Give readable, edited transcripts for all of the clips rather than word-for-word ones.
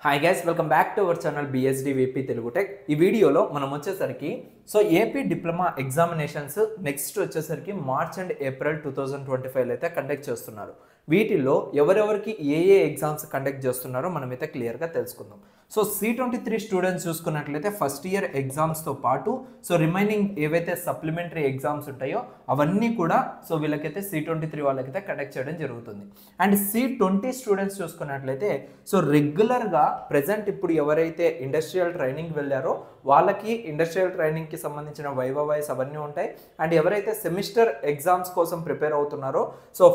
Hi guys, welcome back to our channel BSD VP Telugu tech. ఈ వీడియోలో మనం వచ్చేసరికి ఏపీ డిప్లొమా ఎగ్జామినేషన్స్ నెక్స్ట్ వచ్చేసరికి మార్చ్ అండ్ ఏప్రిల్ 2025 అయితే కండక్ట్ చేస్తున్నారు. వీటిల్లో ఎవరెవరికి ఏ ఎగ్జామ్స్ కండక్ట్ చేస్తున్నారో మనమైతే క్లియర్గా తెలుసుకుందాం. C23 స్టూడెంట్స్ చూసుకున్నట్లయితే ఫస్ట్ ఇయర్ ఎగ్జామ్స్తో పాటు రిమైనింగ్ ఏవైతే సప్లిమెంటరీ ఎగ్జామ్స్ ఉంటాయో అవన్నీ కూడా వీళ్ళకైతే C23 వాళ్ళకైతే కండక్ట్ చేయడం జరుగుతుంది. అండ్ C20 స్టూడెంట్స్ చూసుకున్నట్లయితే రెగ్యులర్గా ప్రెజెంట్ ఇప్పుడు ఎవరైతే ఇండస్ట్రియల్ ట్రైనింగ్ వెళ్ళారో వాళ్ళకి ఇండస్ట్రియల్ ట్రైనింగ్కి సంబంధించిన వైవా వాయిస్ అవన్నీ ఉంటాయి. అండ్ ఎవరైతే సెమిస్టర్ ఎగ్జామ్స్ కోసం ప్రిపేర్ అవుతున్నారో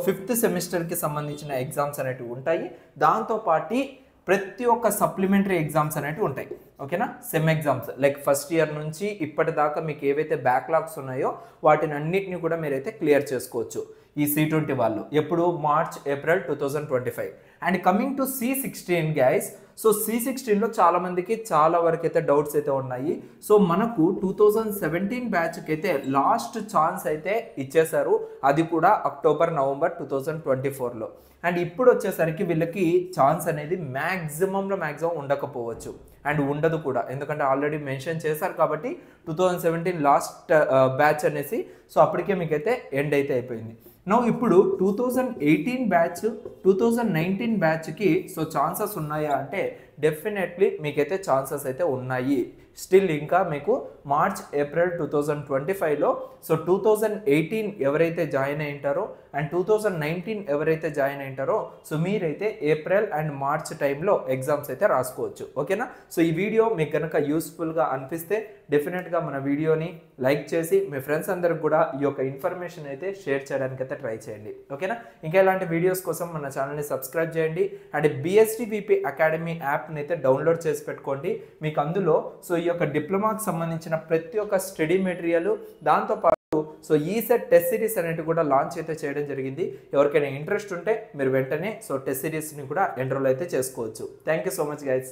ఫిఫ్త్ సెమిస్టర్కి సంబంధించిన ఎగ్జామ్స్ అనేటివి ఉంటాయి. దాంతోపాటు ప్రతి ఒక్క సప్లిమెంటరీ ఎగ్జామ్స్ అనేటివి ఉంటాయి. ఓకేనా, sem exams like first year నుంచి ఇప్పటిదాకా మీకు ఏవైతే బ్యాక్లాగ్స్ ఉన్నాయో వాటిని అన్నిటిని కూడా మీరైతే క్లియర్ చేసుకోవచ్చు ఈ C20 వాళ్ళు ఎప్పుడు March April 2025. And coming to C16 guys, C16లో చాలా మందికి చాలా వరకు అయితే డౌట్స్ అయితే ఉన్నాయి. మనకు 2017 బ్యాచ్కి అయితే లాస్ట్ ఛాన్స్ అయితే ఇచ్చేశారు, అది కూడా అక్టోబర్ నవంబర్ 2024లో. అండ్ ఇప్పుడు వచ్చేసరికి వీళ్ళకి ఛాన్స్ అనేది మ్యాక్సిమంలో మ్యాక్సిమం ఉండకపోవచ్చు అండ్ ఉండదు కూడా, ఎందుకంటే ఆల్రెడీ మెన్షన్ చేశారు కాబట్టి 2017 లాస్ట్ బ్యాచ్ అనేసి. అప్పటికే మీకైతే ఎండ్ అయితే అయిపోయింది. ఇప్పుడు 2018 బ్యాచ్ 2019 బ్యాచ్కి ఛాన్సెస్ ఉన్నాయా అంటే డెఫినెట్లీ మీకైతే ఛాన్సెస్ అయితే ఉన్నాయి. స్టిల్ ఇంకా మీకు మార్చ్ ఏప్రిల్ 2025లో 2018 ఎవరైతే జాయిన్ అయి ఉంటారో అండ్ 2019 ఎవరైతే జాయిన్ అయి ఉంటారో మీరైతే ఏప్రిల్ అండ్ మార్చ్ టైంలో ఎగ్జామ్స్ అయితే రాసుకోవచ్చు. ఓకేనా, ఈ వీడియో మీకు కనుక యూస్ఫుల్గా అనిపిస్తే డెఫినెట్గా మన వీడియోని లైక్ చేసి మీ ఫ్రెండ్స్ అందరికి కూడా ఈ యొక్క ఇన్ఫర్మేషన్ అయితే షేర్ చేయడానికి అయితే ట్రై చేయండి. ఓకేనా, ఇంకా ఇలాంటి వీడియోస్ కోసం మన ఛానల్ని సబ్స్క్రైబ్ చేయండి. అండ్ బిఎస్డి విపి అకాడమీ యాప్ని అయితే డౌన్లోడ్ చేసి పెట్టుకోండి. మీకు అందులో ఈ యొక్క డిప్లొమాకి సంబంధించిన ప్రతి ఒక్క స్టడీ మెటీరియల్, దాంతోపాటు ఈసెట్ టెస్ట్ సిరీస్ అనేవి కూడా లాంచ్ అయితే చేయడం జరిగింది. ఎవరికైనా ఇంట్రెస్ట్ ఉంటే మీరు వెంటనే టెస్ట్ సిరీస్ని కూడా ఎన్రోల్ అయితే చేసుకోవచ్చు. Thank you so much guys.